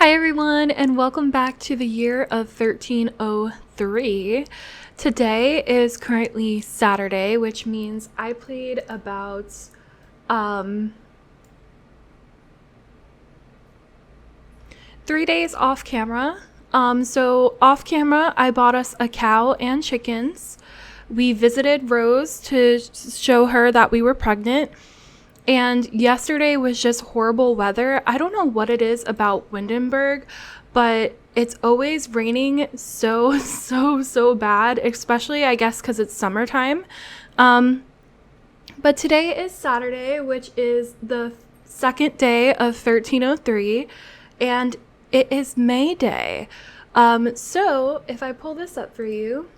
Hi everyone, and welcome back to the year of 1303. Today is currently Saturday, which means I played about 3 days off camera. So off camera, I bought us a cow and chickens. We visited Rose to show her that we were pregnant. And yesterday was just horrible weather. I don't know what it is about Windenburg, but it's always raining so bad, especially I guess because it's summertime. But today is Saturday, which is the second day of 1303, and it is May Day. So if I pull this up for you,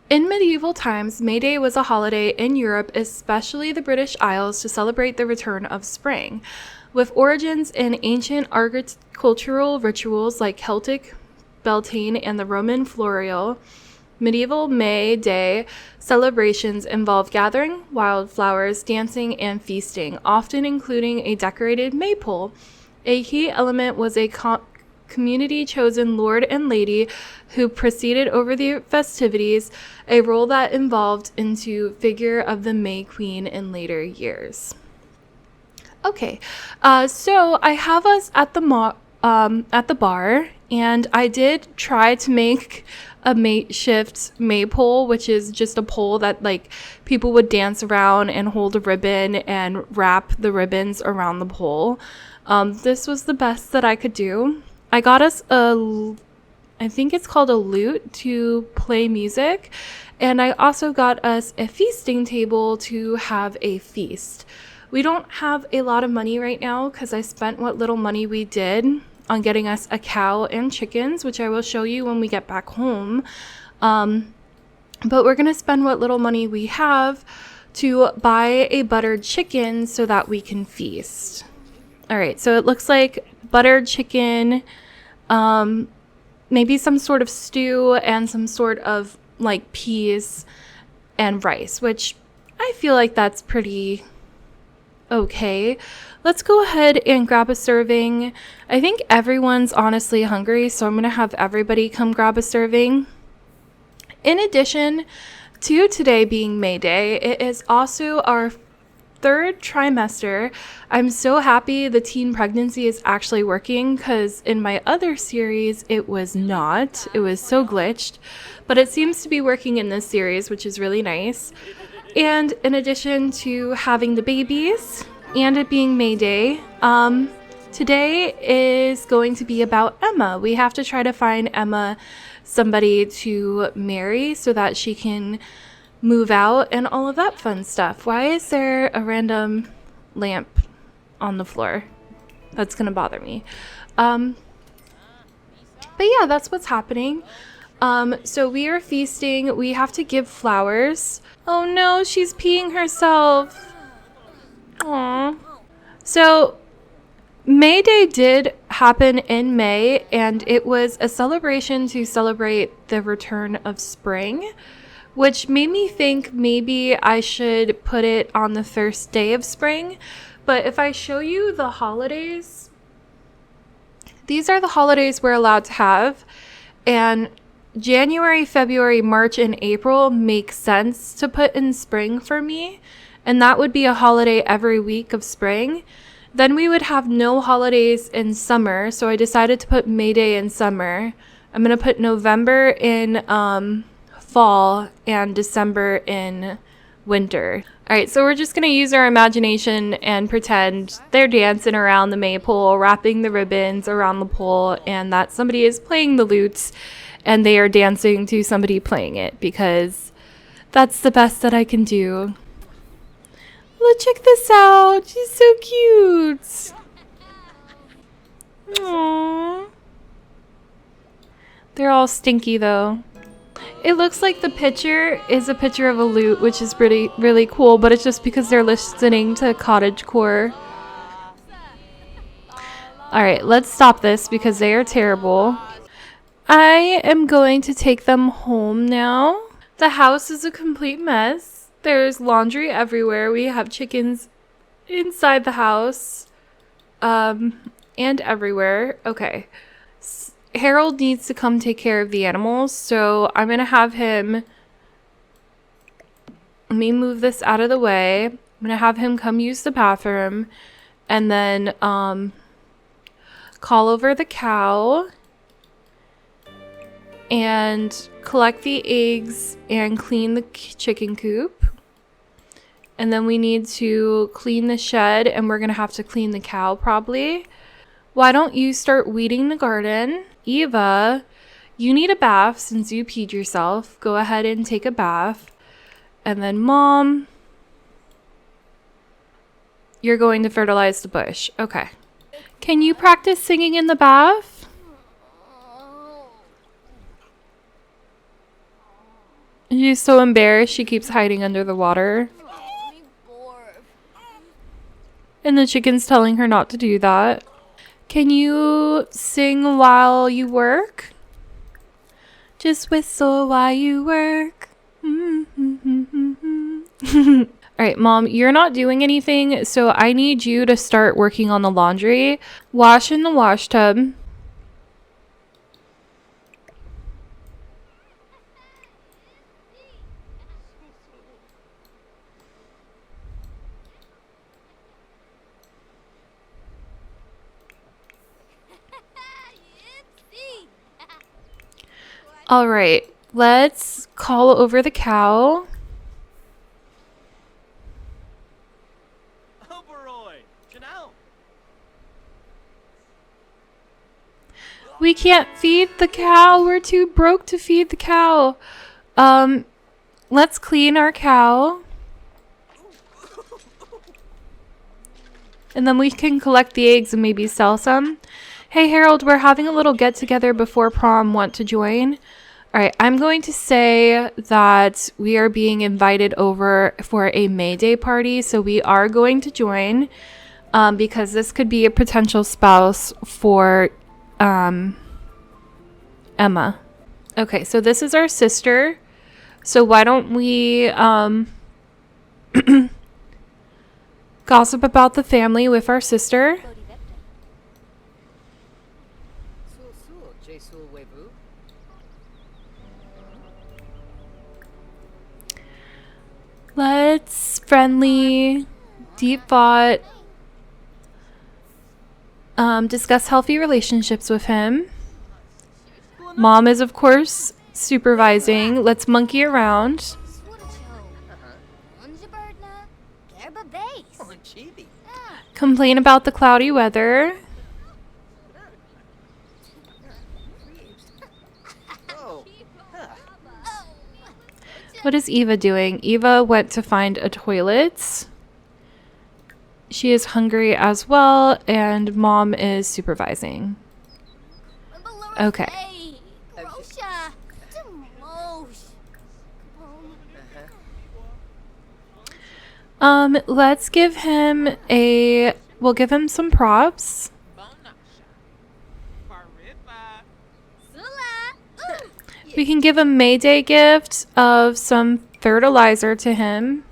in medieval times, May Day was a holiday in Europe, especially the British Isles, to celebrate the return of spring. With origins in ancient agricultural rituals like Celtic Beltane and the Roman Florial, medieval May Day celebrations involved gathering wildflowers, dancing, and feasting, often including a decorated maypole. A key element was a community-chosen lord and lady who presided over the festivities, a role that evolved into figure of the May Queen in later years. Okay, so I have us at the bar, and I did try to make a makeshift maypole, which is just a pole that like people would dance around and hold a ribbon and wrap the ribbons around the pole. This was the best that I could do. I got us I think it's called a lute to play music, and I also got us a feasting table to have a feast. We don't have a lot of money right now because I spent what little money we did on getting us a cow and chickens, which I will show you when we get back home. But we're going to spend what little money we have to buy a buttered chicken so that we can feast. All right, so it looks like buttered chicken, maybe some sort of stew and some sort of like peas and rice, which I feel like that's pretty okay. Let's go ahead and grab a serving. I think everyone's honestly hungry, so I'm going to have everybody come grab a serving. In addition to today being May Day, it is also our third trimester. I'm so happy the teen pregnancy is actually working because in my other series it was not. It was so glitched, but it seems to be working in this series, which is really nice. And in addition to having the babies and it being May Day, today is going to be about Emma. We have to try to find Emma somebody to marry so that she can move out and all of that fun stuff. Why is there a random lamp on the floor? That's gonna bother me. But yeah, that's what's happening. So we are feasting. We have to give flowers. Oh no, she's peeing herself. Aww. So May Day did happen in May, and it was a celebration to celebrate the return of spring, which made me think maybe I should put it on the first day of spring. But if I show you the holidays, these are the holidays we're allowed to have. And January, February, March, and April make sense to put in spring for me. And that would be a holiday every week of spring. Then we would have no holidays in summer. So I decided to put May Day in summer. I'm going to put November in fall and December in winter. All right, so we're just going to use our imagination and pretend they're dancing around the maypole, wrapping the ribbons around the pole, and that somebody is playing the lute and they are dancing to somebody playing it, because that's the best that I can do. Look, check this out. She's so cute. Aww. They're all stinky though. It looks like the picture is a picture of a lute, which is really cool, but it's just because they're listening to cottagecore. Alright, let's stop this because they are terrible. I am going to take them home now. The house is a complete mess. There's laundry everywhere. We have chickens inside the house. and everywhere. Okay. Harold needs to come take care of the animals, so I'm going to have him... Let me move this out of the way. I'm going to have him come use the bathroom and then call over the cow and collect the eggs and clean the chicken coop. And then we need to clean the shed, and we're going to have to clean the cow probably. Why don't you start weeding the garden? Eva, you need a bath since you peed yourself. Go ahead and take a bath. And then Mom, you're going to fertilize the bush. Okay. Can you practice singing in the bath? She's so embarrassed. She keeps hiding under the water. And the chicken's telling her not to do that. Can you sing while you work? Just whistle while you work. Alright, Mom, you're not doing anything, so I need you to start working on the laundry. Wash in the wash tub. Alright, let's call over the cow. We can't feed the cow. We're too broke to feed the cow. Let's clean our cow. And then we can collect the eggs and maybe sell some. Hey, Harold, we're having a little get-together before prom. Want to join? Alright, I'm going to say that we are being invited over for a May Day party. So we are going to join because this could be a potential spouse for... Emma. Okay, so this is our sister. So why don't we gossip about the family with our sister? Let's friendly, deep thought, discuss healthy relationships with him. Mom is, of course, supervising. Let's monkey around. Complain about the cloudy weather. What is Eva doing? Eva went to find a toilet. She is hungry as well, and Mom is supervising. Okay. Let's give him we'll give him some props. We can give a May Day gift of some fertilizer to him.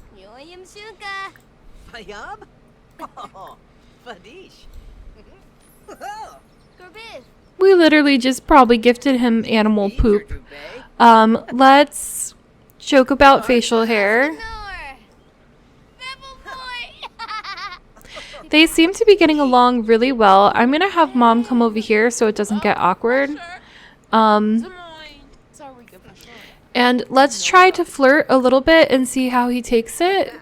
We literally just probably gifted him animal poop. Let's joke about facial hair. They seem to be getting along really well. I'm gonna have Mom come over here so it doesn't get awkward. And let's try to flirt a little bit and see how he takes it.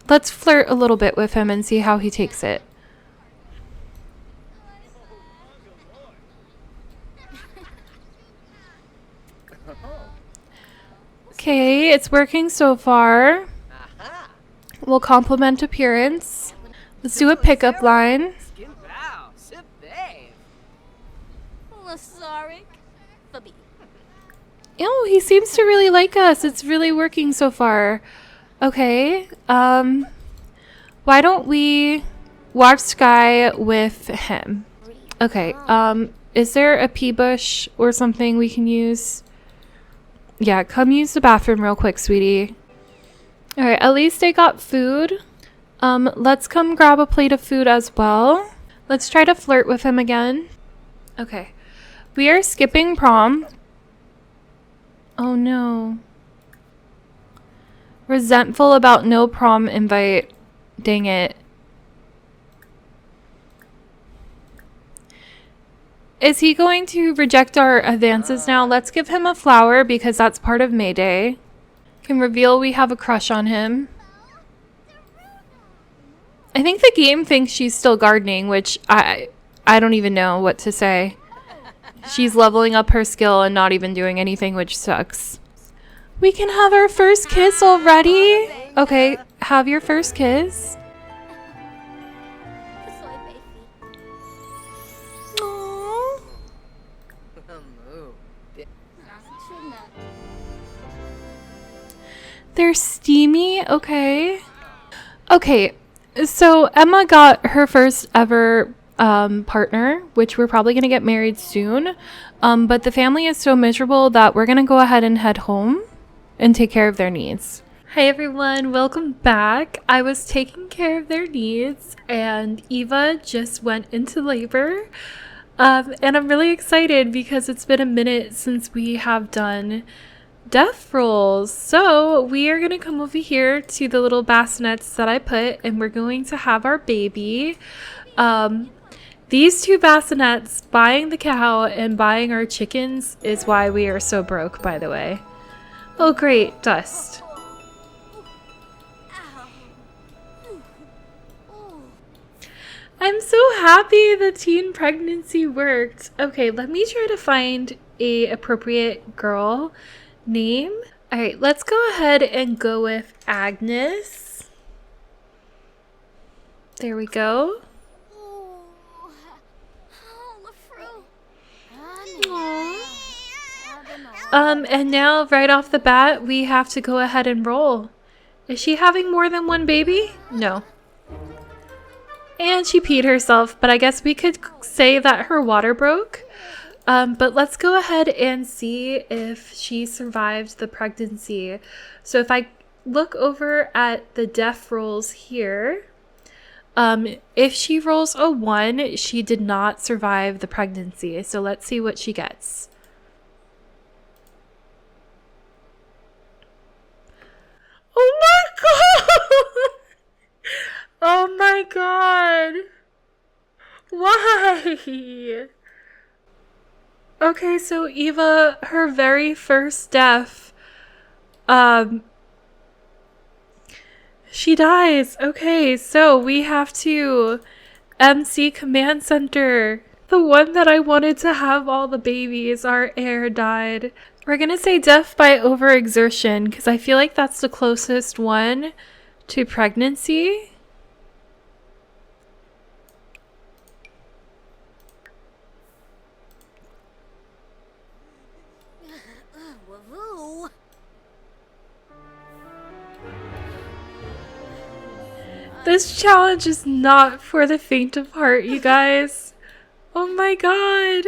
Let's flirt a little bit with him and see how he takes it. Okay, it's working so far. We'll compliment appearance. Let's do a pickup line. Oh, he seems to really like us. It's really working so far. Okay. Why don't we watch Sky with him? Okay. Is there a pea bush or something we can use? Yeah, come use the bathroom real quick, sweetie. Alright, at least they got food. Let's come grab a plate of food as well. Let's try to flirt with him again. Okay. We are skipping prom. Oh no. Resentful about no prom invite. Dang it. Is he going to reject our advances now? Let's give him a flower because that's part of May Day. Can reveal we have a crush on him. I think the game thinks she's still gardening, which I don't even know what to say. She's leveling up her skill and not even doing anything, which sucks. We can have our first kiss already? Okay, have your first kiss. Aww. They're steamy, okay. Okay, so Emma got her first ever partner, which we're probably going to get married soon. But the family is so miserable that we're going to go ahead and head home and take care of their needs. Hi everyone, welcome back. I was taking care of their needs and Eva just went into labor. And I'm really excited because it's been a minute since we have done death rolls. So we are going to come over here to the little bassinets that I put and we're going to have our baby. These two bassinets, buying the cow and buying our chickens, is why we are so broke, by the way. Oh great, dust. I'm so happy the teen pregnancy worked. Okay, let me try to find a appropriate girl name. All right, let's go ahead and go with Agnes. There we go. And now right off the bat, we have to go ahead and roll. Is she having more than one baby? No. And she peed herself, but I guess we could say that her water broke. But let's go ahead and see if she survived the pregnancy. So if I look over at the death rolls here, if she rolls a 1, she did not survive the pregnancy. So let's see what she gets. Oh my god! Oh my god! Why? Okay, so Eva, her very first death, she dies. Okay, so we have to MC Command Center. The one that I wanted to have all the babies, our heir died. We're gonna say death by overexertion because I feel like that's the closest one to pregnancy. This challenge is not for the faint of heart, you guys. Oh my god.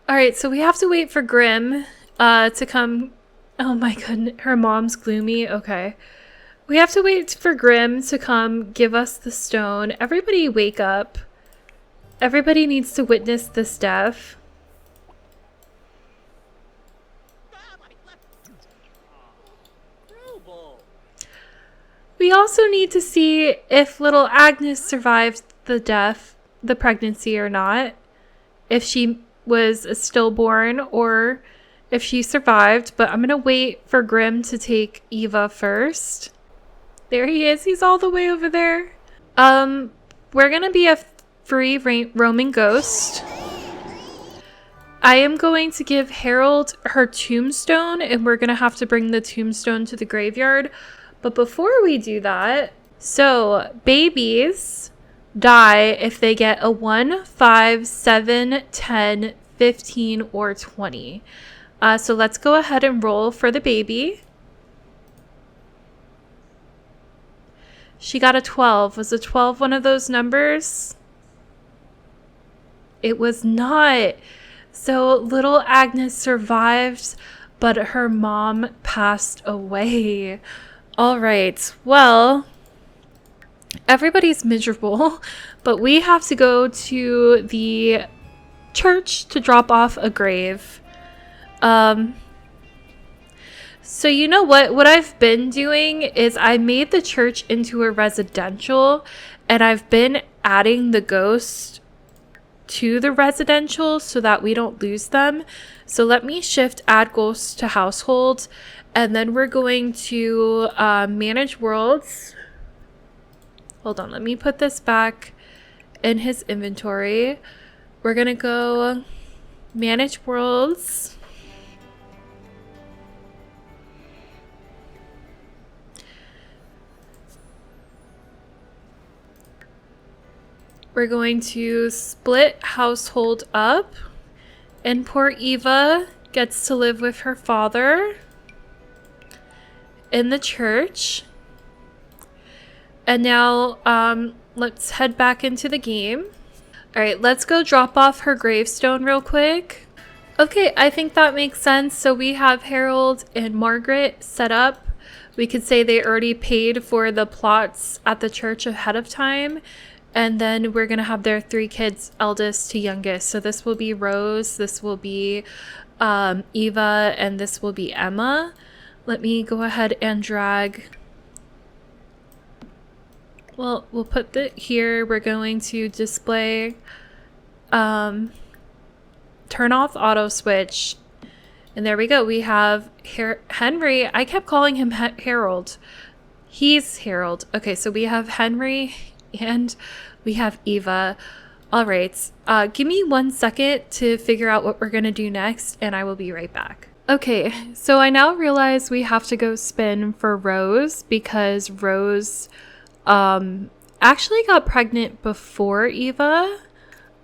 Alright, so we have to wait for Grim to come. Oh my goodness, her mom's gloomy. Okay. We have to wait for Grim to come give us the stone. Everybody wake up. Everybody needs to witness this death. We also need to see if little Agnes survived the pregnancy or not. If she was a stillborn or if she survived. But I'm going to wait for Grim to take Eva first. There he is. He's all the way over there. We're going to be a free roaming ghost. I am going to give Harold her tombstone and we're going to have to bring the tombstone to the graveyard. But before we do that, so babies die if they get a 1, 5, 7, 10, 15, or 20. So let's go ahead and roll for the baby. She got a 12. Was a 12 one of those numbers? It was not. So little Agnes survived, but her mom passed away. All right. Well, everybody's miserable, but we have to go to the church to drop off a grave. So you know what I've been doing is I made the church into a residential, and I've been adding the ghosts to the residential so that we don't lose them. So let me shift add ghosts to household, and then we're going to manage worlds. Hold on, let me put this back in his inventory. We're gonna go manage worlds. We're going to split household up, and poor Eva gets to live with her father in the church. And now let's head back into the game. All right, let's go drop off her gravestone real quick. Okay, I think that makes sense. So we have Harold and Margaret set up. We could say they already paid for the plots at the church ahead of time. And then we're going to have their 3 kids, eldest to youngest. So this will be Rose, this will be Eva, and this will be Emma. Let me go ahead and drag. Well, we'll put it here. We're going to display, turn off auto switch. And there we go. We have Henry. I kept calling him Harold. He's Harold. Okay, so we have Henry and we have Eva. All right. Give me 1 second to figure out what we're going to do next, and I will be right back. Okay, so I now realize we have to go spin for Rose because Rose actually got pregnant before Eva.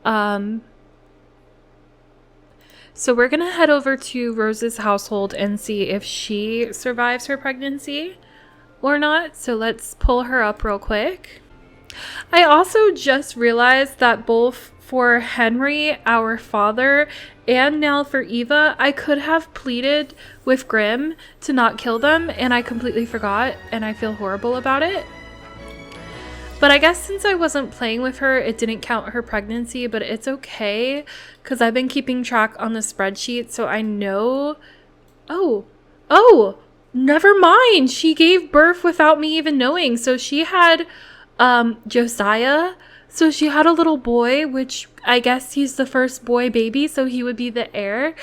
So we're going to head over to Rose's household and see if she survives her pregnancy or not. So let's pull her up real quick. I also just realized that both for Henry, our father, and now for Eva, I could have pleaded with Grimm to not kill them, and I completely forgot, and I feel horrible about it. But I guess since I wasn't playing with her, it didn't count her pregnancy, but it's okay, because I've been keeping track on the spreadsheet, so I know... Oh, never mind! She gave birth without me even knowing, so she had... Josiah. So she had a little boy, which I guess he's the first boy baby, so he would be the heir.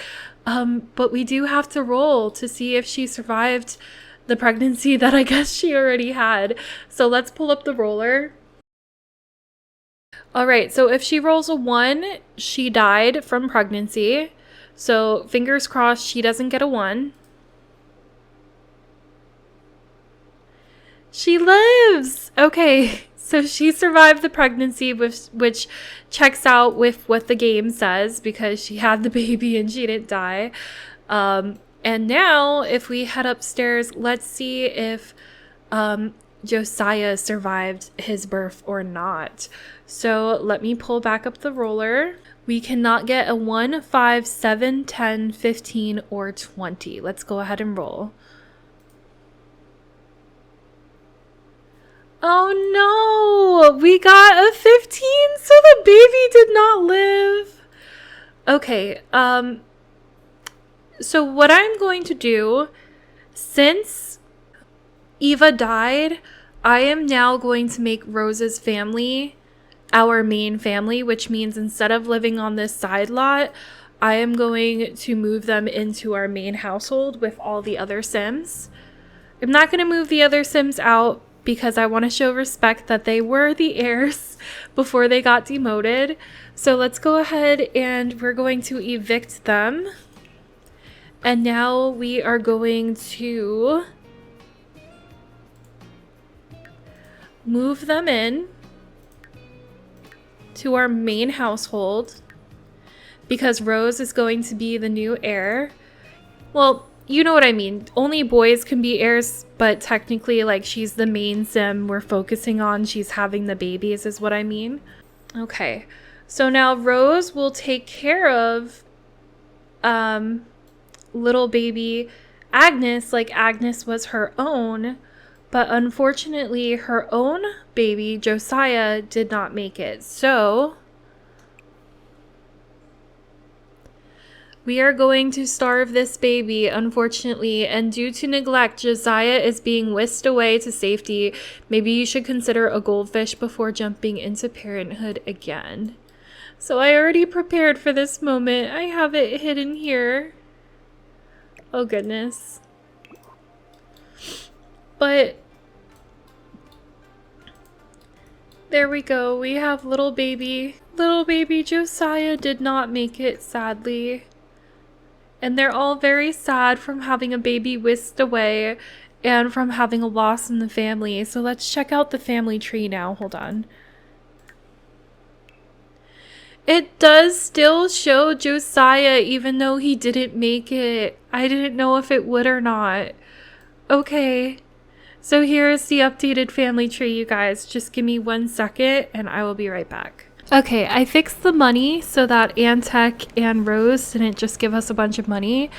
But we do have to roll to see if she survived the pregnancy that I guess she already had. So let's pull up the roller. All right, so if she rolls a 1, she died from pregnancy. So fingers crossed she doesn't get a 1. She lives! Okay, so she survived the pregnancy, which checks out with what the game says because she had the baby and she didn't die. And now, if we head upstairs, let's see if Josiah survived his birth or not. So let me pull back up the roller. We cannot get a 1, 5, 7, 10, 15, or 20. Let's go ahead and roll. Oh no, we got a 15, so the baby did not live. Okay, so what I'm going to do, since Eva died, I am now going to make Rose's family our main family, which means instead of living on this side lot, I am going to move them into our main household with all the other Sims. I'm not going to move the other Sims out because I want to show respect that they were the heirs before they got demoted. So let's go ahead and we're going to evict them. And now we are going to move them in to our main household because Rose is going to be the new heir. Well, you know what I mean. Only boys can be heirs, but technically, like, she's the main Sim we're focusing on. She's having the babies is what I mean. Okay. So now Rose will take care of little baby Agnes like Agnes was her own. But unfortunately, her own baby, Josiah, did not make it. So we are going to starve this baby, unfortunately, and due to neglect, Josiah is being whisked away to safety. Maybe you should consider a goldfish before jumping into parenthood again. So I already prepared for this moment. I have it hidden here. Oh goodness. But there we go. We have little baby. Little baby Josiah did not make it, sadly. And they're all very sad from having a baby whisked away and from having a loss in the family. So let's check out the family tree now. Hold on. It does still show Josiah even though he didn't make it. I didn't know if it would or not. Okay. So here's the updated family tree, you guys. Just give me 1 second and I will be right back. Okay, I fixed the money so that Antec and Rose didn't just give us a bunch of money.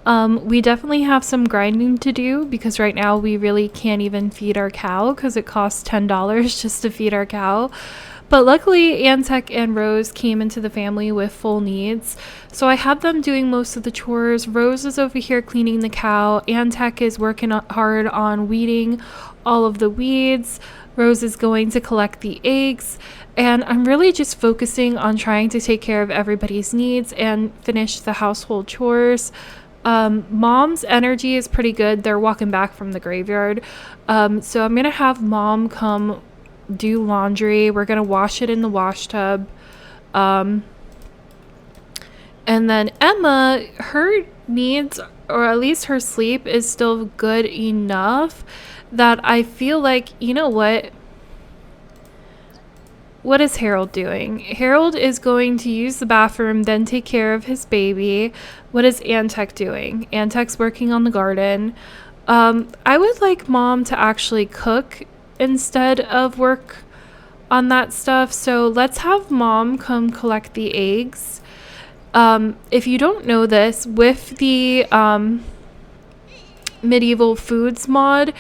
We definitely have some grinding to do because right now we really can't even feed our cow because it costs $10 just to feed our cow. But luckily, Antec and Rose came into the family with full needs. So I had them doing most of the chores. Rose is over here cleaning the cow. Antec is working hard on weeding all of the weeds. Rose is going to collect the eggs. And I'm really just focusing on trying to take care of everybody's needs and finish the household chores. Mom's energy is pretty good. They're walking back from the graveyard. So I'm going to have Mom come do laundry. We're going to wash it in the wash tub. And then Emma, her needs, or at least her sleep, is still good enough that I feel like, you know what? What is Harold doing? Harold is going to use the bathroom, then take care of his baby. What is Antec doing? Antec's working on the garden. I would like Mom to actually cook instead of work on that stuff. So let's have Mom come collect the eggs. If you don't know this, with the medieval foods mod,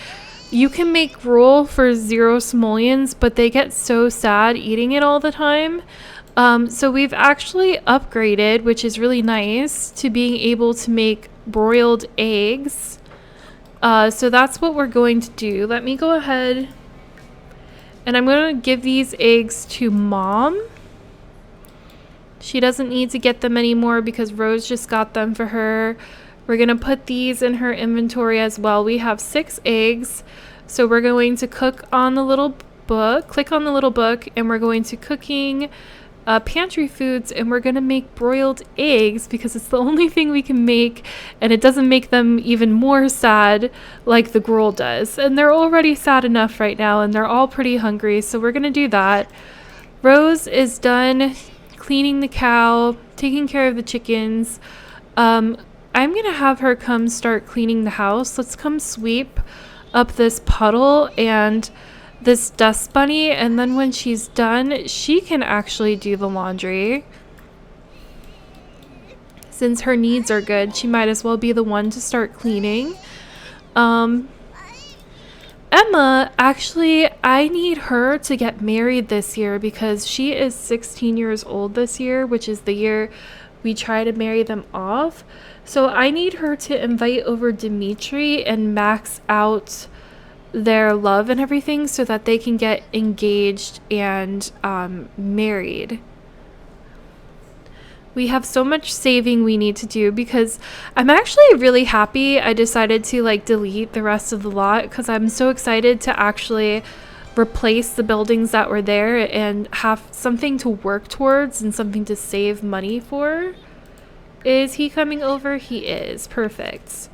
you can make gruel for 0 simoleons, but they get so sad eating it all the time. So we've actually upgraded, which is really nice, to being able to make broiled eggs. So that's what we're going to do. Let me go ahead and I'm going to give these eggs to Mom. She doesn't need to get them anymore because Rose just got them for her. We're going to put these in her inventory as well. We have 6 eggs. So we're going to cook on the little book, click on the little book, and we're going to cooking pantry foods, and we're going to make broiled eggs because it's the only thing we can make, and it doesn't make them even more sad like the gruel does. And they're already sad enough right now, and they're all pretty hungry, so we're going to do that. Rose is done cleaning the cow, taking care of the chickens. I'm going to have her come start cleaning the house. Let's come sweep up this puddle and this dust bunny, and then when she's done, she can actually do the laundry. Since her needs are good, she might as well be the one to start cleaning. Emma, actually, I need her to get married this year because she is 16 years old this year, which is the year we try to marry them off. So I need her to invite over Dimitri and max out their love and everything so that they can get engaged and married. We have so much saving we need to do because I'm actually really happy I decided to delete the rest of the lot because I'm so excited to actually replace the buildings that were there and have something to work towards and something to save money for. Is he coming over? He is. Perfect.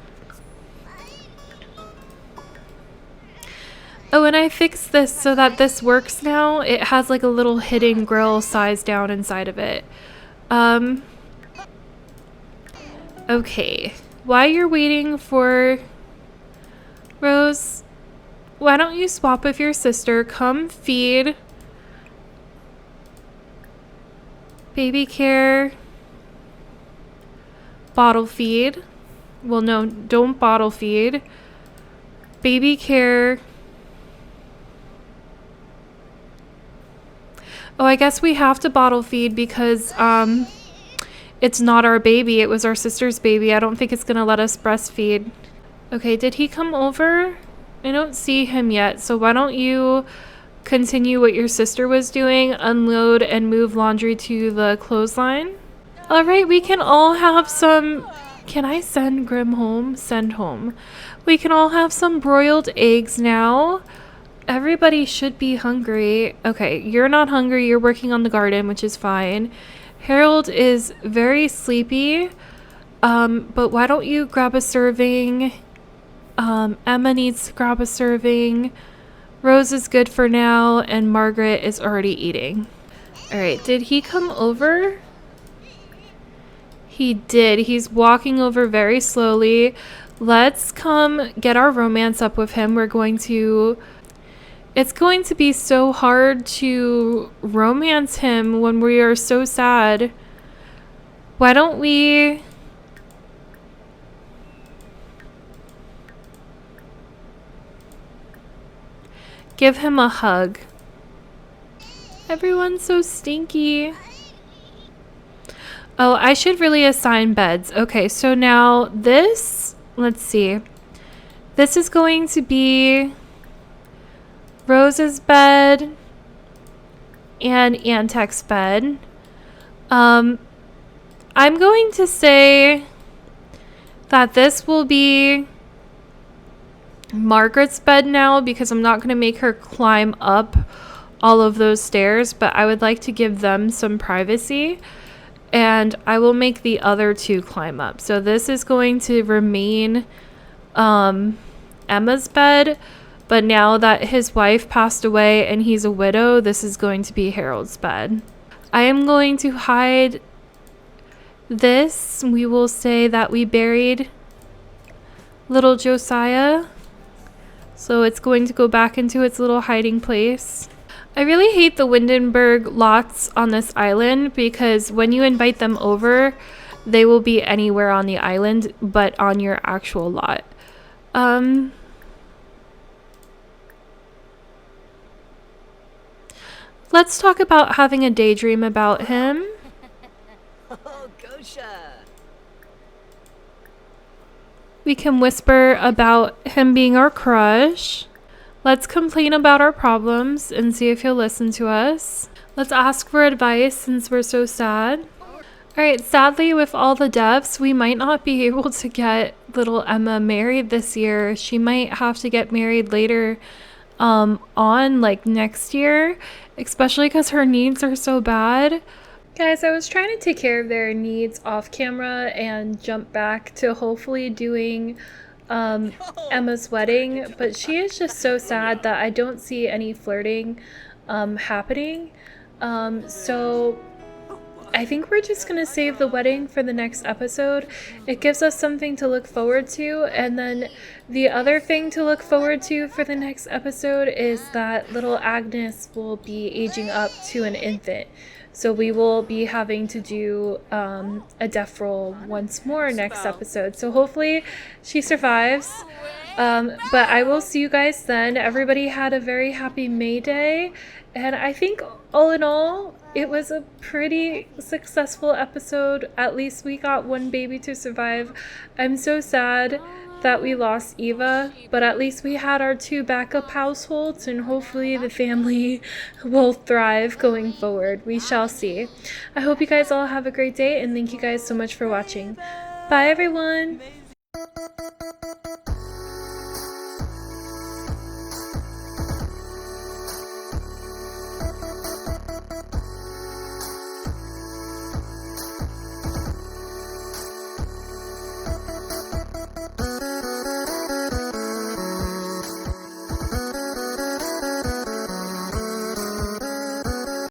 Oh, and I fixed this so that this works now. It has a little hidden grill size down inside of it. Okay. While you're waiting for Rose, why don't you swap with your sister? Come feed. Baby care. Bottle feed. Well, no, don't bottle feed. Baby care. Oh, I guess we have to bottle feed because it's not our baby. It was our sister's baby. I don't think it's gonna let us breastfeed. Okay, did he come over? I don't see him yet, so why don't you continue what your sister was doing, unload and move laundry to the clothesline. All right, we can all have some... Can I send Grim home? Send home. We can all have some broiled eggs now. Everybody should be hungry. Okay, you're not hungry. You're working on the garden, which is fine. Harold is very sleepy, but why don't you grab a serving? Emma needs to grab a serving. Rose is good for now, and Margaret is already eating. All right, did he come over? He did. He's walking over very slowly. Let's come get our romance up with him. It's going to be so hard to romance him when we are so sad. Why don't we... give him a hug. Everyone's so stinky. Oh, I should really assign beds. Okay, so now this, let's see. This is going to be Rose's bed and Antek's bed. I'm going to say that this will be Margaret's bed now because I'm not going to make her climb up all of those stairs, but I would like to give them some privacy, and I will make the other two climb up. So this is going to remain Emma's bed, but now that his wife passed away and he's a widow, this is going to be Harold's bed. I am going to hide this. We will say that we buried little Josiah. So it's going to go back into its little hiding place. I really hate the Windenburg lots on this island because when you invite them over, they will be anywhere on the island but on your actual lot. Let's talk about having a daydream about him. Oh, Gosha. We can whisper about him being our crush. Let's complain about our problems and see if he'll listen to us. Let's ask for advice since we're so sad. Alright, sadly with all the deaths, we might not be able to get little Emma married this year. She might have to get married later on, like next year, especially because her needs are so bad. Guys, I was trying to take care of their needs off camera and jump back to hopefully doing Emma's wedding, but she is just so sad that I don't see any flirting happening. So I think we're just gonna save the wedding for the next episode. It gives us something to look forward to, and then the other thing to look forward to for the next episode is that little Agnes will be aging up to an infant. So we will be having to do a death roll once more next episode. So hopefully she survives. But I will see you guys then. Everybody had a very happy May Day. And I think all in all, it was a pretty successful episode. At least we got one baby to survive. I'm so sad that we lost Eva, but at least we had our two backup households, and hopefully the family will thrive going forward. We shall see. I hope you guys all have a great day, and thank you guys so much for watching. Bye everyone!